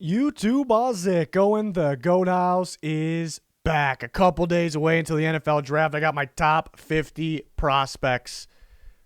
YouTube Ozik going. The Goat House is back. A couple days away until the NFL draft. I got my top 50 prospects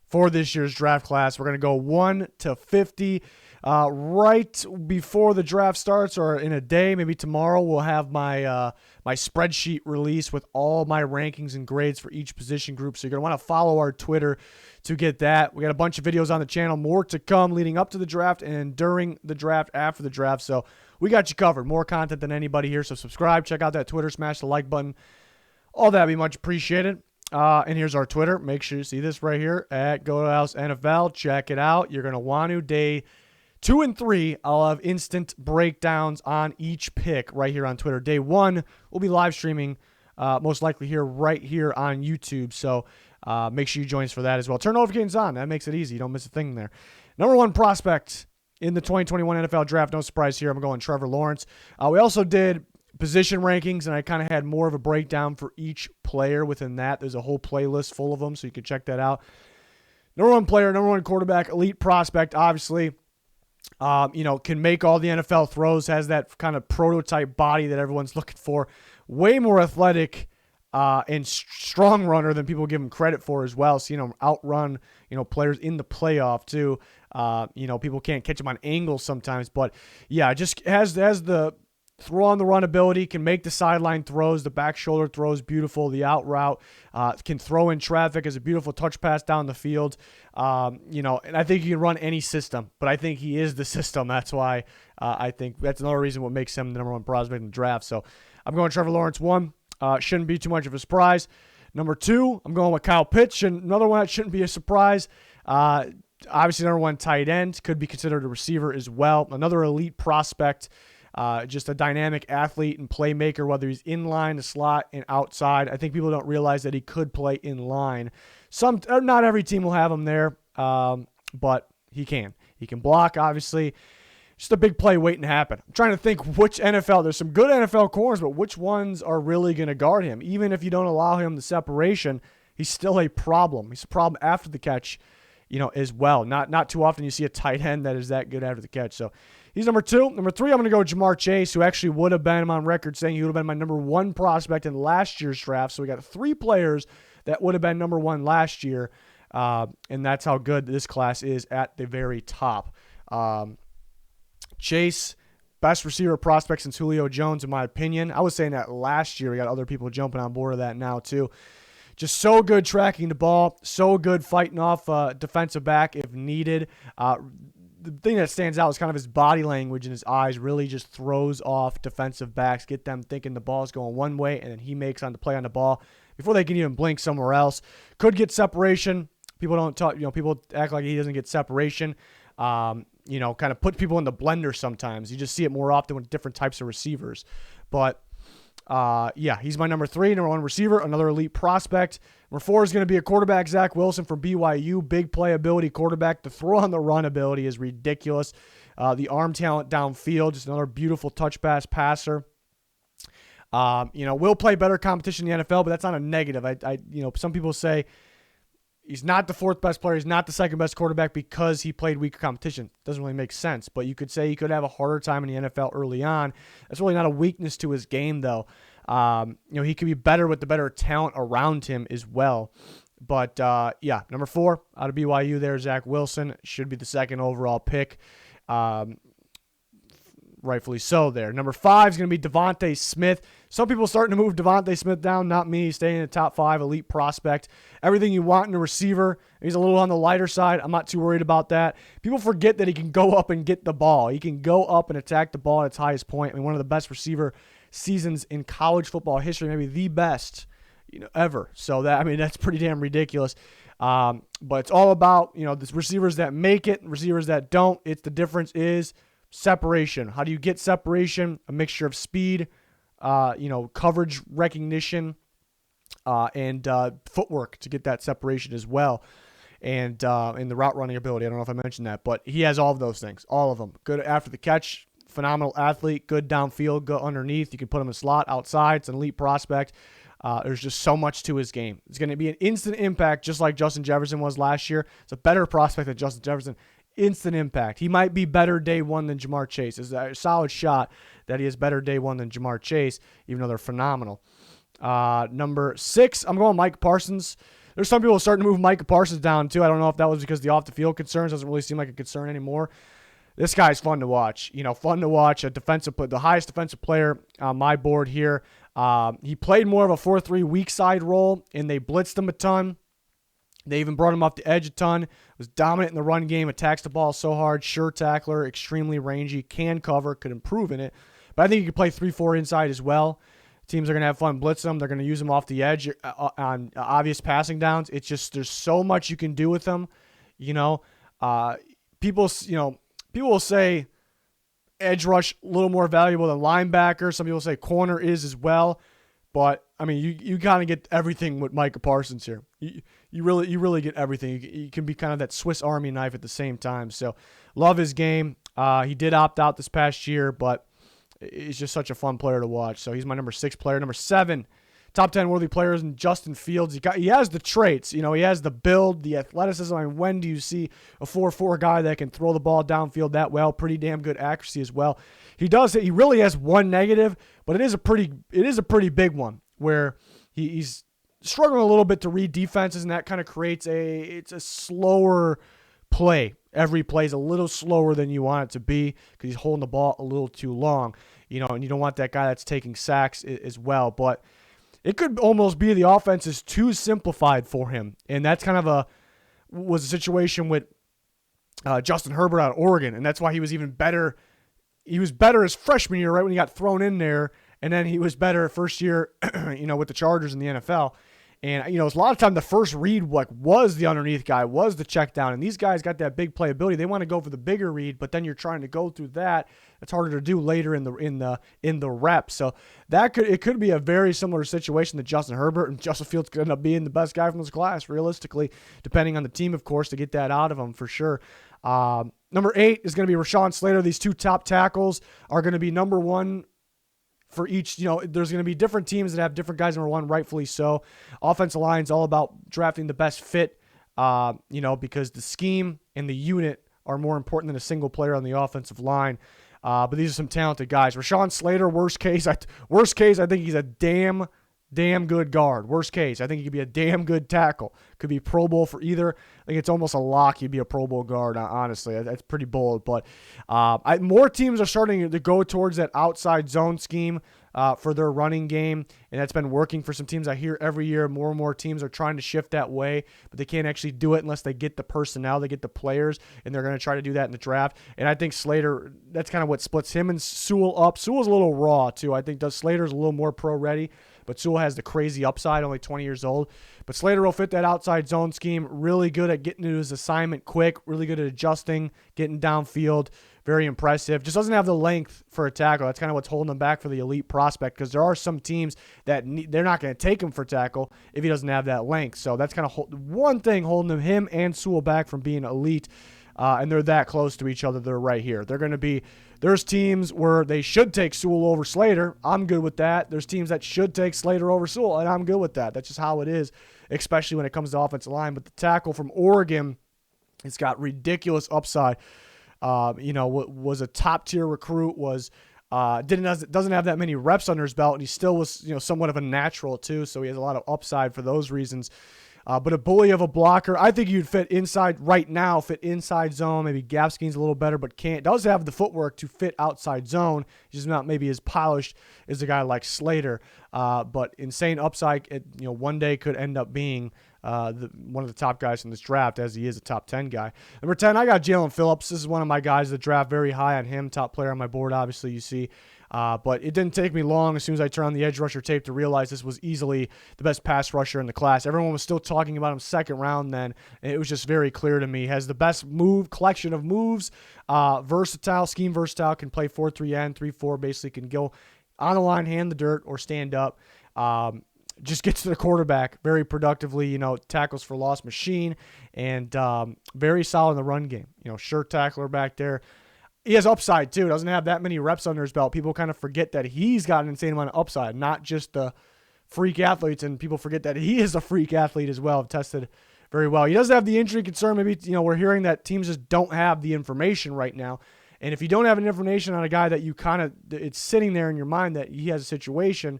for this year's draft class. We're going to go 1 to 50 right before the draft starts, or in a day, maybe tomorrow. We'll have my my spreadsheet release with all my rankings and grades for each position group. So you're going to want to follow our Twitter to get that. We got a bunch of videos on the channel, more to come leading up to the draft and during the draft, after the draft. So we got you covered. More content than anybody here. So subscribe, check out that Twitter, smash the like button. All that would be much appreciated. And here's our Twitter. Make sure you see this right here at GoToHouse NFL. Check it out. You're going to want to. Day 2 and 3, I'll have instant breakdowns on each pick right here on Twitter. Day 1, we'll be live streaming most likely here right here on YouTube. So make sure you join us for that as well. Turn notifications on. That makes it easy. You don't miss a thing there. Number 1 prospect in the 2021 NFL Draft. No surprise here. I'm going Trevor Lawrence. We also did position rankings, and I kind of had more of a breakdown for each player within that. There's a whole playlist full of them, so you can check that out. Number 1 player, number 1 quarterback, elite prospect, obviously. Can make all the NFL throws, has that kind of prototype body that everyone's looking for. Way more athletic and strong runner than people give him credit for as well. So, outrun, players in the playoff too. People can't catch him on angles sometimes, but yeah, just has the throw on the run ability, can make the sideline throws, the back shoulder throws, beautiful, the out route, can throw in traffic, as a beautiful touch pass down the field. And I think he can run any system, but I think he is the system. That's why I think that's another reason what makes him the number 1 prospect in the draft. So I'm going Trevor Lawrence 1. Shouldn't be too much of a surprise. Number 2, I'm going with Kyle Pitts, and another one that shouldn't be a surprise. Obviously, number 1 tight end, could be considered a receiver as well. Another elite prospect. Just a dynamic athlete and playmaker, whether he's in line, the slot, and outside. I think people don't realize that he could play in line. Not every team will have him there, but he can. He can block, obviously. Just a big play waiting to happen. I'm trying to think which there's some good NFL corners, but which ones are really going to guard him? Even if you don't allow him the separation, he's still a problem. He's a problem after the catch, as well. Not too often you see a tight end that is that good after the catch. So he's number 2. Number 3, I'm going to go with Jamar Chase, who actually would have been on record saying he would have been my number 1 prospect in last year's draft. So we got 3 players that would have been number 1 last year, and that's how good this class is at the very top. Chase, best receiver prospect since Julio Jones, in my opinion. I was saying that last year. We got other people jumping on board of that now too. Just so good tracking the ball, so good fighting off defensive back if needed. The thing that stands out is kind of his body language and his eyes really just throws off defensive backs, get them thinking the ball's going one way, and then he makes on the play on the ball before they can even blink somewhere else. Could get separation. People don't talk, people act like he doesn't get separation. Kind of put people in the blender sometimes. You just see it more often with different types of receivers. But he's my number 3, number 1 receiver, another elite prospect. Number 4 is going to be a quarterback, Zach Wilson from BYU. Big playability quarterback. The throw on the run ability is ridiculous. The arm talent downfield, just another beautiful touch pass passer. Will play better competition in the NFL, but that's not a negative. Some people say he's not the 4th best player. He's not the 2nd best quarterback because he played weaker competition. Doesn't really make sense. But you could say he could have a harder time in the NFL early on. That's really not a weakness to his game, though. He could be better with the better talent around him as well. But, number 4 out of BYU there, Zach Wilson. Should be the 2nd overall pick. Rightfully so there. Number 5 is going to be DeVonta Smith. Some people starting to move DeVonta Smith down, not me. Staying in the top 5, elite prospect. Everything you want in a receiver. He's a little on the lighter side. I'm not too worried about that. People forget that he can go up and get the ball. He can go up and attack the ball at its highest point. One of the best receiver seasons in college football history, maybe the best, ever. So that's pretty damn ridiculous. But it's all about, the receivers that make it, receivers that don't. The difference is separation. How do you get separation? A mixture of speed, coverage recognition, and footwork to get that separation as well. And the route running ability. I don't know if I mentioned that, but he has all of those things, all of them. Good after the catch, phenomenal athlete, good downfield, good underneath. You can put him in a slot, outside. It's an elite prospect. There's just so much to his game. It's going to be an instant impact, just like Justin Jefferson was last year. It's a better prospect than Justin Jefferson. instant impact. He might be better day one than Jamar Chase. It's a solid shot that he is better day one than Jamar Chase, even though they're phenomenal. Number 6, I'm going Micah Parsons. There's some people starting to move Micah Parsons down too. I don't know if that was because the off-the-field concerns doesn't really seem like a concern anymore. This guy's fun to watch. Fun to watch. The highest defensive player on my board here. He played more of a 4-3 weak side role, and they blitzed him a ton. They even brought him off the edge a ton. Was dominant in the run game. Attacks the ball so hard. Sure tackler. Extremely rangy. Can cover. Could improve in it. But I think he could play 3-4 inside as well. Teams are going to have fun blitzing him. They're going to use him off the edge on obvious passing downs. It's just there's so much you can do with him. People will say edge rush a little more valuable than linebacker. Some people say corner is as well. But, I mean, you kind of get everything with Micah Parsons here. You really get everything. You can be kind of that Swiss Army knife at the same time. So, love his game. He did opt out this past year, but he's just such a fun player to watch. So, he's my number 6 player. Number 7, top 10 worthy players in Justin Fields. He has the traits. He has the build, the athleticism. I mean, when do you see a 4-4 guy that can throw the ball downfield that well? Pretty damn good accuracy as well. He really has one negative, but it is a pretty big one where he's struggling a little bit to read defenses, and that kind of creates it's a slower play. Every play is a little slower than you want it to be because he's holding the ball a little too long. And you don't want that guy that's taking sacks as well. But it could almost be the offense is too simplified for him, and that's kind of was a situation with Justin Herbert out of Oregon, and that's why he was even better. He was better his freshman year, right when he got thrown in there, and then he was better first year, with the Chargers in the NFL. And, it's a lot of time the first read was the underneath guy, was the check down. And these guys got that big playability. They want to go for the bigger read, but then you're trying to go through that. It's harder to do later in the reps. So it could be a very similar situation to Justin Herbert, and Justin Fields could end up being the best guy from this class, realistically, depending on the team, of course, to get that out of him for sure. Number 8 is going to be Rashawn Slater. These 2 top tackles are going to be number 1 for each. There's going to be different teams that have different guys number 1, rightfully so. Offensive line is all about drafting the best fit, because the scheme and the unit are more important than a single player on the offensive line. But these are some talented guys. Rashawn Slater, worst case, I think he's a damn good guard. Worst case, I think he could be a damn good tackle. Could be Pro Bowl for either. I think it's almost a lock he'd be a Pro Bowl guard, honestly. That's pretty bold. But more teams are starting to go towards that outside zone scheme for their running game, and that's been working for some teams. I hear every year more and more teams are trying to shift that way, but they can't actually do it unless they get the personnel, they get the players, and they're going to try to do that in the draft. And I think Slater, that's kind of what splits him and Sewell up. Sewell's a little raw, too. I think Slater's a little more pro-ready, but Sewell has the crazy upside, only 20 years old. But Slater will fit that outside zone scheme, really good at getting to his assignment quick, really good at adjusting, getting downfield, very impressive. Just doesn't have the length for a tackle. That's kind of what's holding him back for the elite prospect, because there are some teams that they're not going to take him for tackle if he doesn't have that length. So that's kind of one thing holding him and Sewell back from being elite. And they're that close to each other. They're right here. There's teams where they should take Sewell over Slater. I'm good with that. There's teams that should take Slater over Sewell, and I'm good with that. That's just how it is, especially when it comes to offensive line. But the tackle from Oregon, it's got ridiculous upside. Was a top-tier recruit, doesn't have that many reps under his belt, and he still was, somewhat of a natural too, so he has a lot of upside for those reasons. But a bully of a blocker, I think you'd fit inside zone. Maybe gap scheme's a little better, but does have the footwork to fit outside zone. He's just not maybe as polished as a guy like Slater. But insane upside. One day could end up being one of the top guys in this draft, as he is a top 10 guy. Number 10, I got Jalen Phillips. This is one of my guys that draft very high on him. Top player on my board, obviously, you see. But it didn't take me long as soon as I turned on the edge rusher tape to realize this was easily the best pass rusher in the class. Everyone was still talking about him second round then, and it was just very clear to me. He has the best collection of moves, scheme versatile, can play 4-3 and 3-4, basically can go on the line, hand the dirt, or stand up. Just gets to the quarterback very productively, tackles for loss machine, and very solid in the run game. Sure tackler back there. He has upside, too. Doesn't have that many reps under his belt. People kind of forget that he's got an insane amount of upside, not just the freak athletes, and people forget that he is a freak athlete as well. Tested very well. He does have the injury concern. Maybe, we're hearing that teams just don't have the information right now. And if you don't have an information on a guy that you it's sitting there in your mind that he has a situation,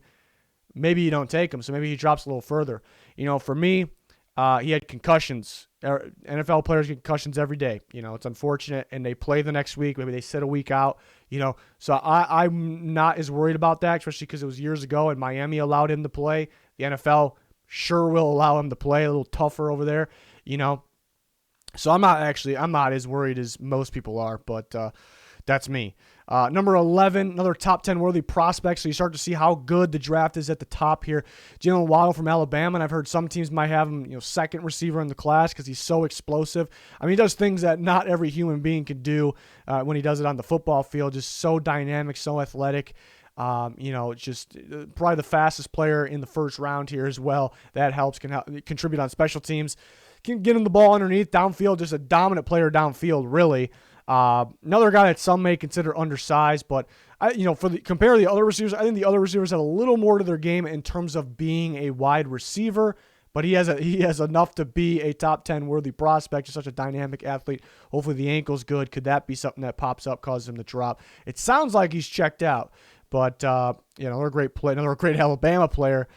maybe you don't take him. So maybe he drops a little further. For me, he had concussions. NFL players get concussions every day. It's unfortunate, and they play the next week. Maybe they sit a week out. So I'm not as worried about that, especially because it was years ago and Miami allowed him to play. The NFL sure will allow him to play, a little tougher over there. So I'm not as worried as most people are, but that's me. Number 11, another top 10 worthy prospect. So you start to see how good the draft is at the top here. Jalen Waddle from Alabama, and I've heard some teams might have him, second receiver in the class because he's so explosive. I mean, he does things that not every human being can do when he does it on the football field. Just so dynamic, so athletic. Just probably the fastest player in the first round here as well. That helps, can contribute on special teams. Can get him the ball underneath, downfield, just a dominant player downfield, really. Another guy that some may consider undersized, but compare to the other receivers, I think the other receivers have a little more to their game in terms of being a wide receiver, but he has enough to be a top 10 worthy prospect. Just such a dynamic athlete. Hopefully the ankle's good. Could that be something that pops up, causes him to drop? It sounds like he's checked out, but another great Alabama player.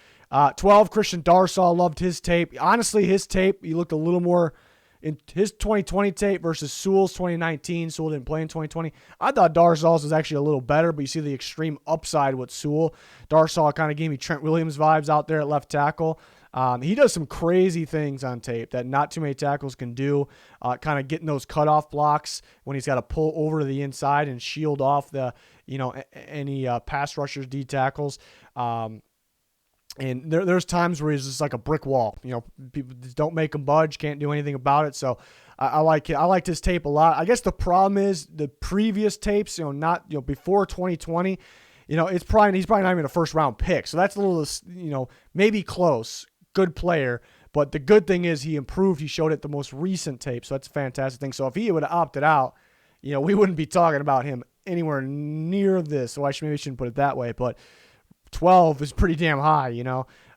12, Christian Darrisaw, loved his tape. Honestly, his tape, he looked a little more in his 2020 tape versus Sewell's 2019. Sewell didn't play in 2020. I thought Darrisaw's was actually a little better, but you see the extreme upside with Sewell. Darrisaw kind of gave me Trent Williams vibes out there at left tackle. He does some crazy things on tape that not too many tackles can do, kind of getting those cutoff blocks when he's got to pull over to the inside and shield off any pass rushers, D tackles. And there's times where he's just like a brick wall. People just don't make him budge, can't do anything about it. So I like it. I liked his tape a lot. I guess the problem is the previous tapes, before 2020, he's probably not even a first round pick. So that's a little, maybe close. Good player. But the good thing is he improved. He showed it the most recent tape. So that's a fantastic thing. So if he would have opted out, we wouldn't be talking about him anywhere near this. So maybe I shouldn't put it that way. But 12 is pretty damn high,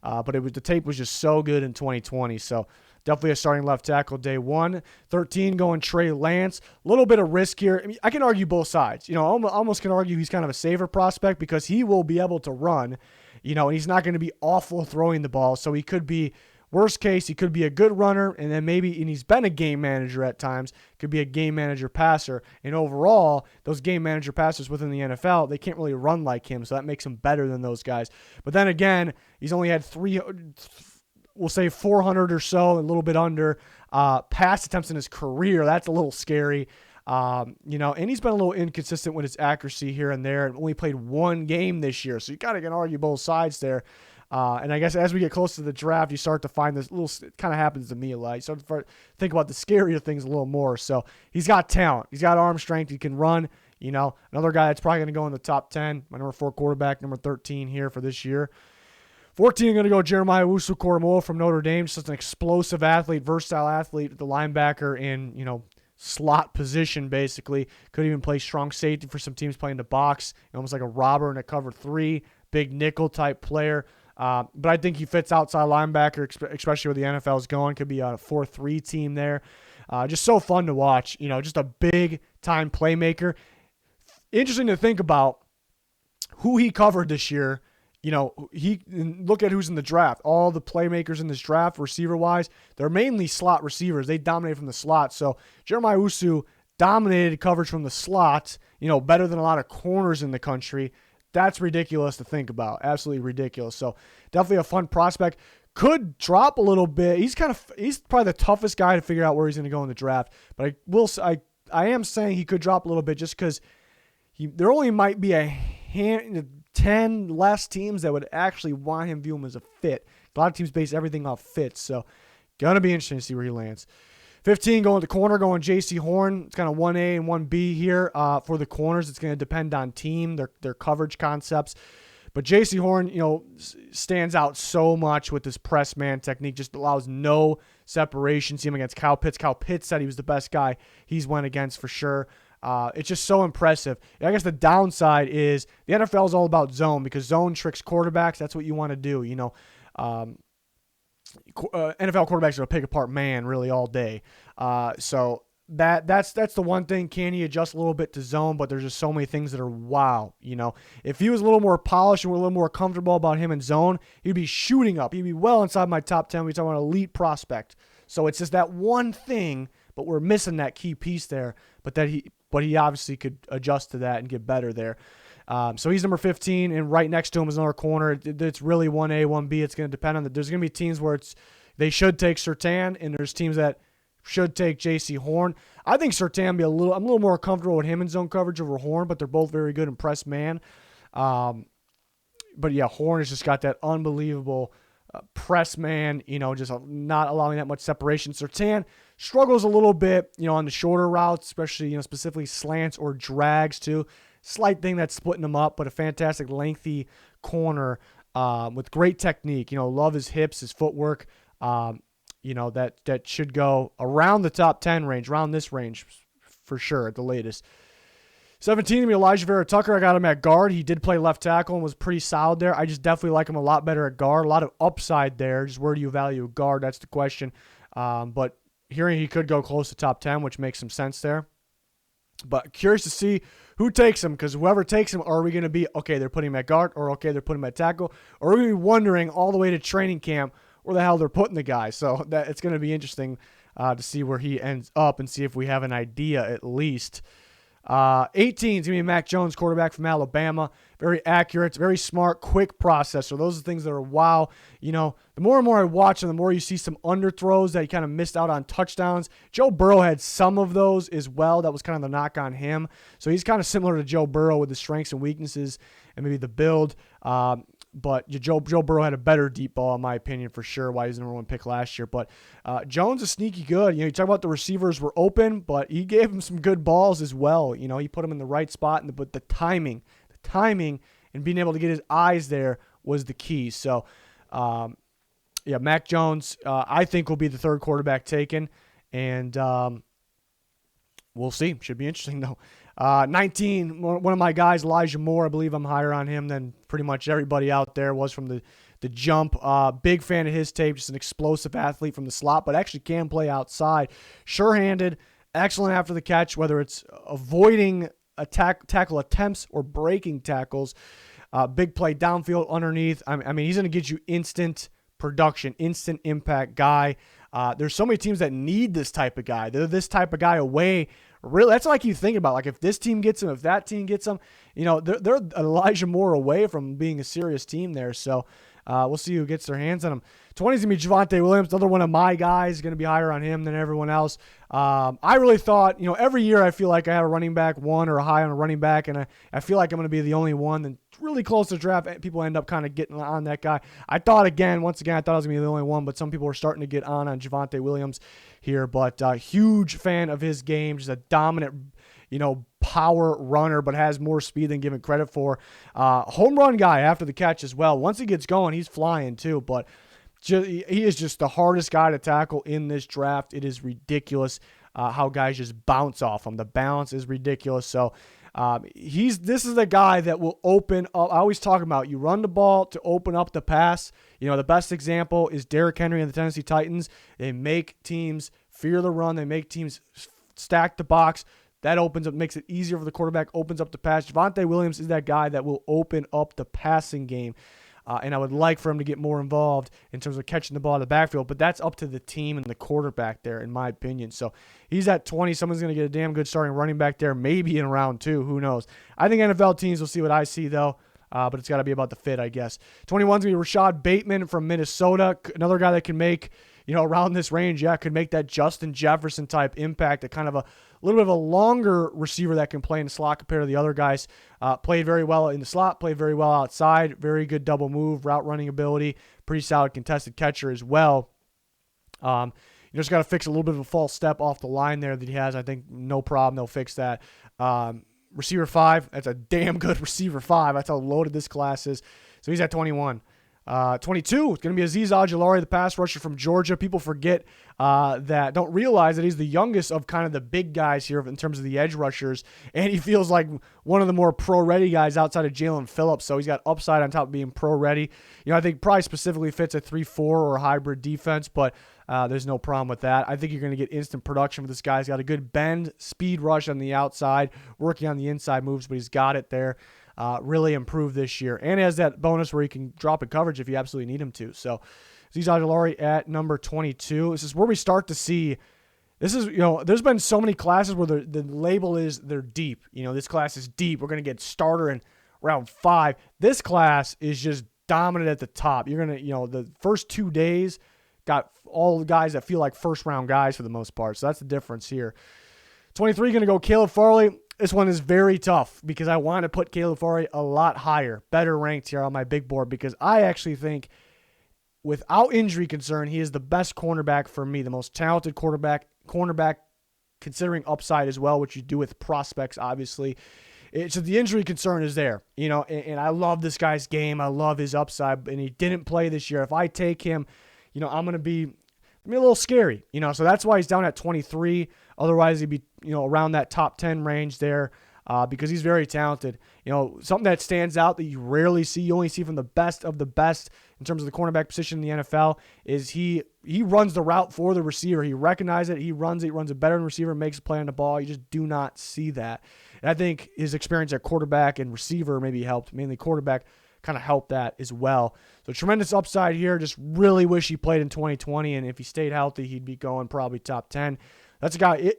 but the tape was just so good in 2020. So definitely a starting left tackle day one. 13 going Trey Lance. A little bit of risk here. I mean, I can argue both sides. I almost can argue he's kind of a safer prospect because he will be able to run, and he's not going to be awful throwing the ball. So he could be, worst case, he could be a good runner, and then and he's been a game manager at times, could be a game manager passer. And overall, those game manager passers within the NFL, they can't really run like him, so that makes him better than those guys. But then again, he's only had 400 or so, a little bit under, pass attempts in his career. That's a little scary. And he's been a little inconsistent with his accuracy here and there, and only played one game this year. So you kind of can argue both sides there. And I guess as we get close to the draft, you start to find this it kind of happens to me a lot. You start to think about the scarier things a little more. So he's got talent. He's got arm strength. He can run. Another guy that's probably going to go in the top 10. My number 4 quarterback, number 13 here for this year. 14, going to go Jeremiah OWUSU-KORAMOAH from Notre Dame. Just an explosive athlete, versatile athlete, the linebacker in, slot position, basically. Could even play strong safety for some teams playing the box, almost like a robber in a cover 3, big nickel type player. But I think he fits outside linebacker, especially where the NFL is going. Could be a 4-3 team there. Just so fun to watch. Just a big-time playmaker. Interesting to think about who he covered this year. Look at who's in the draft. All the playmakers in this draft, receiver-wise, they're mainly slot receivers. They dominate from the slot. So Jeremiah OWUSU dominated coverage from the slot, better than a lot of corners in the country. That's ridiculous to think about. Absolutely ridiculous. So definitely a fun prospect. Could drop a little bit. He's probably the toughest guy to figure out where he's going to go in the draft. But I am saying he could drop a little bit just because there only might be 10 less teams that would actually want him, view him as a fit. A lot of teams base everything off fits. So gonna be interesting to see where he lands. 15 going to corner, going J.C. Horn. It's kind of 1A and 1B here for the corners. It's going to depend on team, their coverage concepts. But J.C. Horn, stands out so much with this press man technique. Just allows no separation. See him against Kyle Pitts. Kyle Pitts said he was the best guy he's went against for sure. It's just so impressive. I guess the downside is the NFL is all about zone because zone tricks quarterbacks. That's what you want to do, NFL quarterbacks are going to pick apart man really all day. So that's the one thing. Can he adjust a little bit to zone? But there's just so many things that are wow. If he was a little more polished and we're a little more comfortable about him in zone, he'd be shooting up. He'd be well inside my top 10. We're talking about an elite prospect. So it's just that one thing, but we're missing that key piece there. But he obviously could adjust to that and get better there. So he's number 15, and right next to him is another corner. It's really 1A, 1B. It's going to depend on there's going to be teams where they should take SURTAIN, and there's teams that should take J.C. Horn. I think SURTAIN I'm a little more comfortable with him in zone coverage over Horn, but they're both very good in press man. But yeah, Horn has just got that unbelievable press man, just not allowing that much separation. SURTAIN struggles a little bit, on the shorter routes, especially, specifically slants or drags too. Slight thing that's splitting them up, but a fantastic lengthy corner with great technique. Love his hips, his footwork. That should go around the top 10 range, around this range for sure at the latest. 17 to me, Alijah VERA-TUCKER. I got him at guard. He did play left tackle and was pretty solid there. I just definitely like him a lot better at guard. A lot of upside there. Just where do you value guard? That's the question. But hearing he could go close to top 10, which makes some sense there. But curious to see who takes him, because whoever takes him, are we going to be, okay, they're putting him at guard, or okay, they're putting him at tackle, or are we going to be wondering all the way to training camp where the hell they're putting the guy? So it's going to be interesting to see where he ends up and see if we have an idea at least. 18 is going to be Mac Jones, quarterback from Alabama. Very accurate, very smart, quick processor. Those are the things that are wow. The more and more I watch him, the more you see some underthrows that he kind of missed out on touchdowns. Joe Burrow had some of those as well. That was kind of the knock on him. So he's kind of similar to Joe Burrow with the strengths and weaknesses and maybe the build. But Joe Burrow had a better deep ball, in my opinion, for sure, why he's the number one pick last year. But Jones is sneaky good. You talk about the receivers were open, but he gave him some good balls as well. He put him in the right spot, but the timing and being able to get his eyes there was the key. So, Mac Jones, I think will be the third quarterback taken, and we'll see. Should be interesting, though. 19, one of my guys, Elijah Moore. I believe I'm higher on him than pretty much everybody out there was from the jump. Big fan of his tape, just an explosive athlete from the slot, but actually can play outside. Sure-handed, excellent after the catch, whether it's avoiding tackle attempts or breaking tackles. Big play downfield, underneath. I mean, he's going to get you instant production, instant impact guy. There's so many teams that need this type of guy. They're this type of guy away. Really, that's like you think about. Like if this team gets him, if that team gets him, they're Elijah Moore away from being a serious team there. So we'll see who gets their hands on him. 20 is going to be Javonte Williams, another one of my guys. Going to be higher on him than everyone else. I really thought, every year I feel like I have a running back one or a high on a running back, and I feel like I'm going to be the only one. And really close to the draft, people end up kind of getting on that guy. I thought, once again, I thought I was going to be the only one, but some people were starting to get on Javonte Williams here. But huge fan of his game, just a dominant, power runner, but has more speed than given credit for. Home run guy after the catch as well. Once he gets going, he's flying too, but he is just the hardest guy to tackle in this draft. It is ridiculous how guys just bounce off him. The balance is ridiculous. So this is the guy that will open up. I always talk about you run the ball to open up the pass. The best example is Derrick Henry and the Tennessee Titans. They make teams fear the run. They make teams stack the box. That opens up, makes it easier for the quarterback, opens up the pass. Javonte Williams is that guy that will open up the passing game. And I would like for him to get more involved in terms of catching the ball in the backfield, but that's up to the team and the quarterback there, in my opinion. So he's at 20. Someone's going to get a damn good starting running back there, maybe in round 2. Who knows? I think NFL teams will see what I see, though, but it's got to be about the fit, I guess. 21 is going to be Rashod Bateman from Minnesota, another guy that can make, around this range, could make that Justin Jefferson type impact, a kind of a little bit of a longer receiver that can play in the slot compared to the other guys. Played very well in the slot, played very well outside, very good double move, route running ability, pretty solid contested catcher as well. You just got to fix a little bit of a false step off the line there that he has. I think no problem, they'll fix that. Receiver 5, that's a damn good receiver 5. That's how loaded this class is. So he's at 21. 22, it's going to be Azeez Ojulari, the pass rusher from Georgia. People forget don't realize that he's the youngest of kind of the big guys here in terms of the edge rushers, and he feels like one of the more pro-ready guys outside of Jalen Phillips, so he's got upside on top of being pro-ready. I think probably specifically fits a 3-4 or a hybrid defense, but there's no problem with that. I think you're going to get instant production with this guy. He's got a good bend, speed rush on the outside, working on the inside moves, but he's got it there. Really improved this year, and has that bonus where he can drop in coverage if you absolutely need him to. So Azeez Ojulari at number 22. This is where we start to see, there's been so many classes where the label is they're deep. This class is deep. We're going to get starter in round 5. This class is just dominant at the top. You're going to, the first 2 days got all the guys that feel like first-round guys for the most part. So that's the difference here. 23 going to go Caleb Farley. This one is very tough because I want to put Caleb Farley a lot higher, better ranked here on my big board, because I actually think, without injury concern, he is the best cornerback for me, the most talented cornerback considering upside as well, which you do with prospects, obviously. So the injury concern is there, and I love this guy's game. I love his upside, and he didn't play this year. If I take him, I'm going to be a little scary, so that's why he's down at 23. Otherwise, he'd be, around that top 10 range there because he's very talented. Something that stands out that you rarely see, you only see from the best of the best in terms of the cornerback position in the NFL, is he runs the route for the receiver. He recognizes it. He runs it better than the receiver, makes a play on the ball. You just do not see that. And I think his experience at quarterback and receiver maybe helped, mainly quarterback, kind of helped that as well. So tremendous upside here. Just really wish he played in 2020, and if he stayed healthy, he'd be going probably top 10. That's a guy,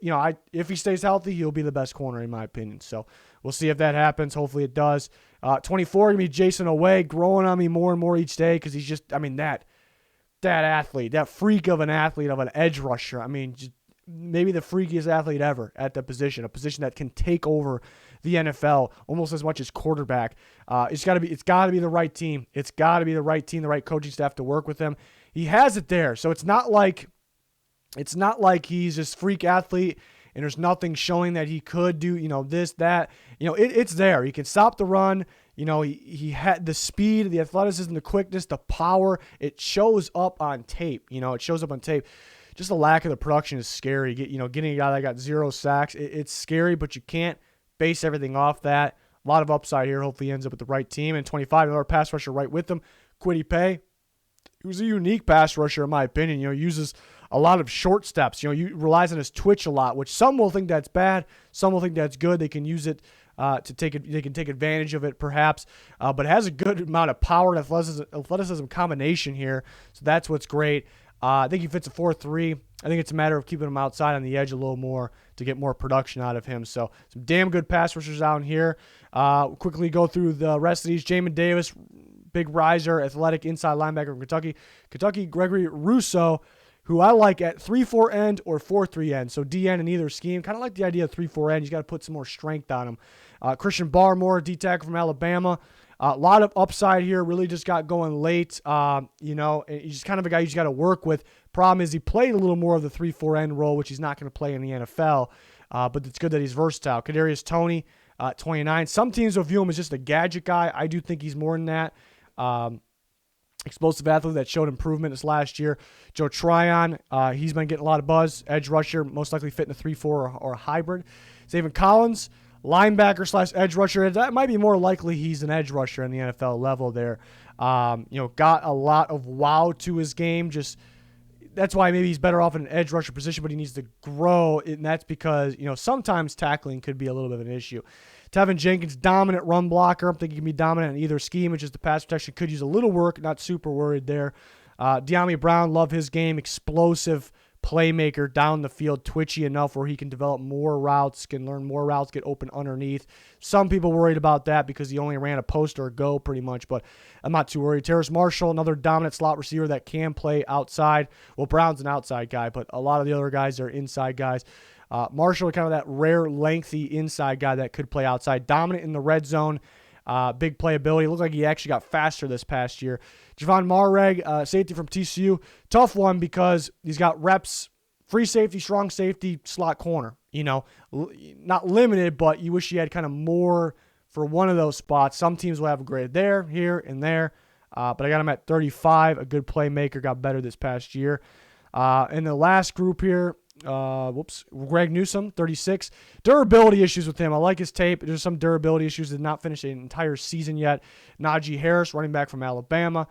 if he stays healthy, he'll be the best corner in my opinion. So we'll see if that happens. Hopefully it does. 24, going to be Jason Oweh, growing on me more and more each day because he's just, that athlete, that freak of an athlete, of an edge rusher. Just maybe the freakiest athlete ever at the position, a position that can take over the NFL almost as much as quarterback. It's got to be the right team. It's got to be the right team, the right coaching staff to work with him. He has it there. So it's not like he's this freak athlete and there's nothing showing that he could do, this, that. It's there. He can stop the run. He had the speed, the athleticism, the quickness, the power. It shows up on tape. It shows up on tape. Just the lack of the production is scary. Getting a guy that got 0 sacks, it's scary, but you can't base everything off that. A lot of upside here. Hopefully he ends up with the right team. And 25, another pass rusher right with him, KWITY PAYE. He was a unique pass rusher, in my opinion. Uses a lot of short steps. He relies on his twitch a lot, which some will think that's bad. Some will think that's good. They can use it they can take advantage of it, perhaps. But it has a good amount of power and athleticism combination here. So that's what's great. I think he fits a 4-3. I think it's a matter of keeping him outside on the edge a little more to get more production out of him. So some damn good pass rushers out here. Quickly go through the rest of these. Jamin Davis, big riser, athletic inside linebacker from Kentucky. Kentucky, Gregory Rousseau, who I like at 3-4 end or 4-3 end. So DN in either scheme. Kind of like the idea of 3-4 end. He's got to put some more strength on him. Christian Barmore, D-tackle from Alabama. A lot of upside here. Really just got going late. He's just kind of a guy you just got to work with. Problem is he played a little more of the 3-4 end role, which he's not going to play in the NFL. But it's good that he's versatile. Kadarius Toney, 29. Some teams will view him as just a gadget guy. I do think he's more than that. Explosive athlete that showed improvement this last year. Joe Tryon, he's been getting a lot of buzz. Edge rusher, most likely fit in a 3-4 or a hybrid. Zayvon Collins, linebacker / edge rusher. That might be more likely he's an edge rusher in the NFL level there. Got a lot of wow to his game. Just that's why maybe he's better off in an edge rusher position, but he needs to grow, and that's because sometimes tackling could be a little bit of an issue. Tevin Jenkins, dominant run blocker. I'm thinking he can be dominant in either scheme. It's just the pass protection could use a little work. Not super worried there. De'Ami Brown, love his game. Explosive playmaker down the field, twitchy enough where he can develop more routes, can learn more routes, get open underneath. Some people worried about that because he only ran a post or a go pretty much, but I'm not too worried. Terrace Marshall, another dominant slot receiver that can play outside. Well, Brown's an outside guy, but a lot of the other guys are inside guys. Marshall, kind of that rare, lengthy inside guy that could play outside. Dominant in the red zone. Big playability. Looked like he actually got faster this past year. Javon Marreg, safety from TCU. Tough one because he's got reps. Free safety, strong safety, slot corner. Not limited, but you wish he had kind of more for one of those spots. Some teams will have a grade there, here, and there. but I got him at 35, a good playmaker, got better this past year. In the last group here, Greg Newsome, 36. Durability issues with him. I like his tape. There's some durability issues. Did not finish an entire season yet. Najee Harris, running back from Alabama,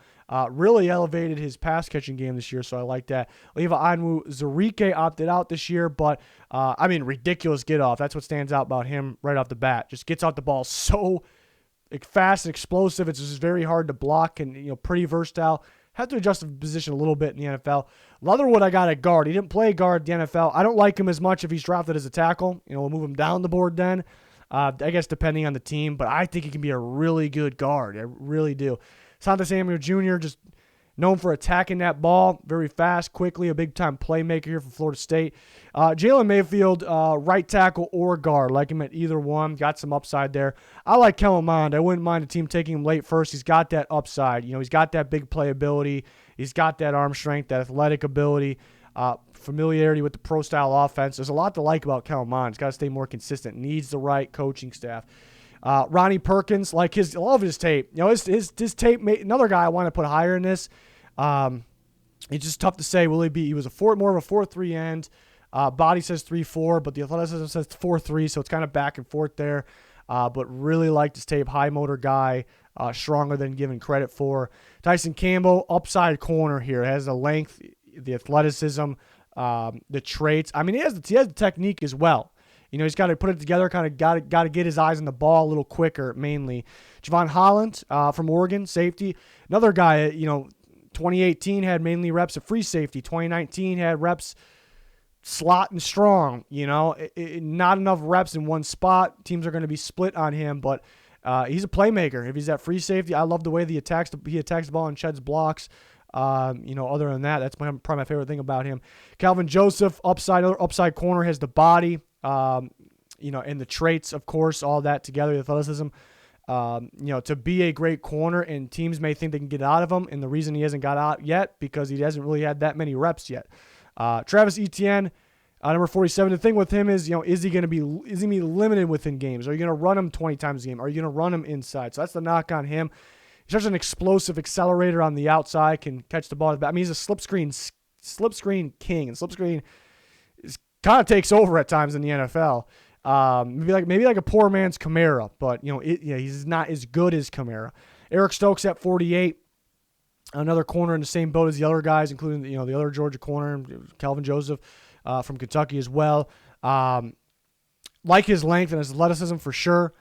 really elevated his pass catching game this year, so I like that. Levi Onwuzurike opted out this year, but ridiculous get off. That's what stands out about him right off the bat. Just gets out the ball so fast and explosive. It's just very hard to block and pretty versatile. Had to adjust the position a little bit in the NFL. Leatherwood, I got at guard. He didn't play guard in the NFL. I don't like him as much if he's drafted as a tackle. We'll move him down the board then. I guess depending on the team, but I think he can be a really good guard. I really do. Santa Samuel Jr., just known for attacking that ball very fast, quickly, a big-time playmaker here from Florida State. Jalen Mayfield, right tackle or guard. Like him at either one. Got some upside there. I like Kellen Mond. I wouldn't mind a team taking him late first. He's got that upside. He's got that big playability. He's got that arm strength, that athletic ability, familiarity with the pro-style offense. There's a lot to like about Kellen Mond. He's got to stay more consistent. Needs the right coaching staff. Ronnie Perkins, I love his tape. His tape, another guy I want to put higher in this. It's just tough to say. Will he be? He was more of a 4.3 end. Body says 3.4, but the athleticism says 4.3, so it's kind of back and forth there. But really liked his tape. High motor guy, stronger than given credit for. Tyson Campbell, upside corner here. Has the length, the athleticism, the traits. He has the technique as well. He's got to put it together, kind of got to get his eyes on the ball a little quicker, mainly. Javon Holland from Oregon, safety. Another guy, 2018 had mainly reps at free safety. 2019 had reps slot and strong. Not enough reps in one spot. Teams are going to be split on him, but he's a playmaker. If he's at free safety, I love the way he attacks the ball and sheds blocks. Other than that, that's probably my favorite thing about him. Calvin Joseph, upside corner, has the body, and the traits, of course, all that together, the athleticism. To be a great corner, and teams may think they can get out of him, and the reason he hasn't got out yet because he hasn't really had that many reps yet. Travis Etienne, number 47. The thing with him is, is he going to be limited within games? Are you going to run him 20 times a game? Are you going to run him inside? So that's the knock on him. He's such an explosive accelerator on the outside, can catch the ball. He's a slip screen king, and slip screen kind of takes over at times in the NFL. Maybe like a poor man's Kamara, but he's not as good as Kamara. Eric Stokes at 48, another corner in the same boat as the other guys, including the other Georgia corner, Calvin Joseph from Kentucky as well. Like his length and his athleticism for sure.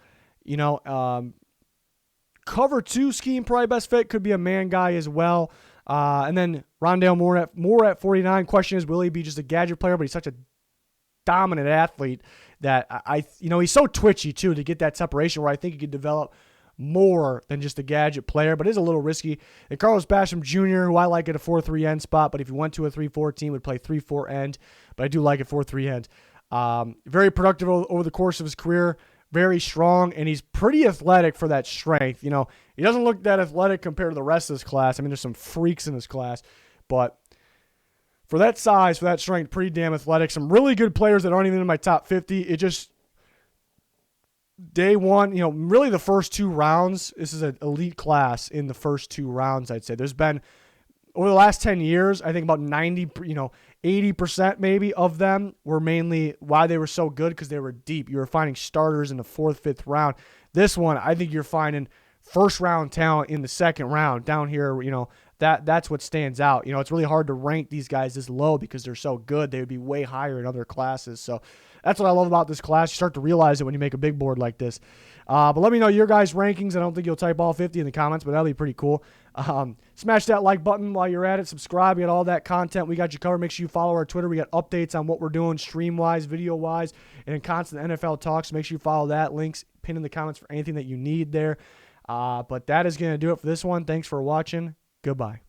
Cover 2 scheme probably best fit, could be a man guy as well. And then Rondale Moore at 49. Question is, will he be just a gadget player? But he's such a dominant athlete that he's so twitchy too to get that separation where I think he could develop more than just a gadget player, but is a little risky. And Carlos Basham Jr., who I like at a 4-3 end spot, but if he went to a 3-4 team, would play 3-4 end, but I do like it 4-3 end. Very productive over the course of his career, very strong, and he's pretty athletic for that strength. He doesn't look that athletic compared to the rest of his class. There's some freaks in his class, but for that size, for that strength, pretty damn athletic. Some really good players that aren't even in my top 50. It just, day one, really the first 2 rounds, this is an elite class in the first 2 rounds, I'd say. There's been, over the last 10 years, I think about 80% maybe of them were mainly why they were so good because they were deep. You were finding starters in the 4th, 5th round. This one, I think you're finding first-round talent in the 2nd round. Down here, that's what stands out. It's really hard to rank these guys this low because they're so good. They would be way higher in other classes. So that's what I love about this class. You start to realize it when you make a big board like this. But let me know your guys' rankings. I don't think you'll type all 50 in the comments, but that'll be pretty cool. Smash that like button while you're at it. Subscribe. We got all that content. We got you covered. Make sure you follow our Twitter. We got updates on what we're doing stream-wise, video-wise, and in constant NFL talks. Make sure you follow that. Links pinned in the comments for anything that you need there. But that is going to do it for this one. Thanks for watching. Goodbye.